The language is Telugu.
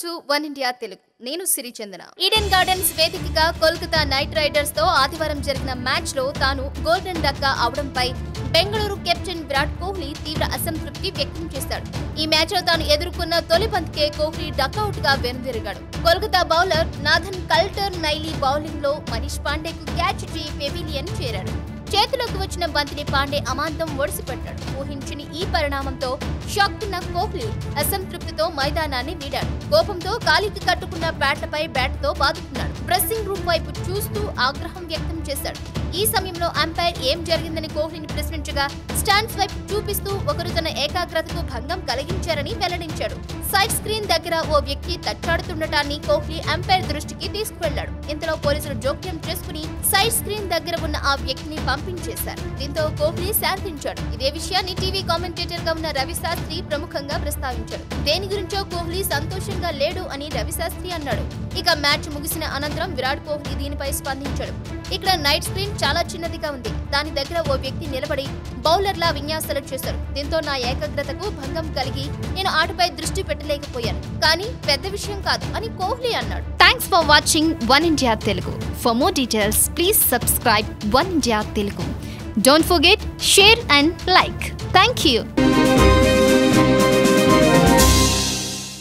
To one India Telugu. నేను సిరి చందన. ఈడెన్ గార్డెన్స్ వేదికగా కోల్కతా నైట్ రైడర్స్ తో ఆదివారం జరిగిన మ్యాచ్ లో తాను గోల్డెన్ డక్ అవడంపై బెంగళూరు కెప్టెన్ విరాట్ కోహ్లీ తీవ్ర అసంతృప్తి వ్యక్తం చేశాడు. ఈ మ్యాచ్ లో తాను ఎదుర్కొన్న తొలి బంతికే కోహ్లీ డకౌట్ గా వెనుదిరిగాడు. Kolkata bowler Nathan Coulter Nile bowling లో మనీష్ పాండేకు క్యాచ్ ఇచ్చి పెవిలియన్ చేరాడు. చేతిలోకి వచ్చిన బంతిని పాండే అమాంతం ఒడిసిపెట్టాడు. ఊహించని ఈ పరిణామంతో షాక్ తిన్న కోహ్లీ అసంతృప్తితో మైదానాన్ని వీడాడు. కోపంతో కాలికి కట్టుకున్న బ్యాట్లపై బ్యాట్తో బాదుకున్నాడు. డ్రెస్సింగ్ రూమ్ వైపు చూస్తూ ఆగ్రహం వ్యక్తం చేశాడు. ఈ సమయంలో అంపైర్ ఏం జరిగిందని కోహ్లీని ప్రశ్నించగా స్టాండ్స్ వైపు చూపిస్తూ ఒకరు తన ఏకాగ్రతకు భంగం కలిగించారని వెల్లడించాడు. సైడ్ స్క్రీన్ దగ్గర ఓ వ్యక్తి తచ్చాడుతుండటాన్ని కోహ్లీ అంపైర్ దృష్టికి తీసుకువెళ్లాడు. ఇంతలో పోలీసులు జోక్యం చేసుకుని సైడ్ స్క్రీన్ దగ్గర ఉన్న ఆ వ్యక్తిని పంపించేశారు. దీంతో కోహ్లీ శాంతించాడు. ఇదే విషయాన్ని టీవీ కామెంటేటర్ గా ఉన్న రవిశాస్త్రి ప్రముఖంగా ప్రస్తావించాడు. దేని గురించో కోహ్లీ సంతోషంగా లేడు అని రవిశాస్త్రి అన్నాడు. ఇక మ్యాచ్ ముగిసిన అనంతరం విరాట్ కోహ్లీ దీనిపై స్పందించాడు. ఇక్కడ నైట్ స్క్రీన్ చాలా చిన్నదిగా ఉంది. దాని దగ్గర ఓ వ్యక్తి నిలబడి బౌలర్లా విన్యాసాలు చేశారు. దీంతో నా ఏకాగ్రతకు భంగం కలిగి నేను ఆటపై దృష్టి పెట్టలేకపోయాను. కానీ పెద్ద విషయం కాదు అని కోహ్లీ అన్నాడు. Thanks for watching one India Telugu. For more details please subscribe one India Telugu. Don't forget, share and like. Thank you.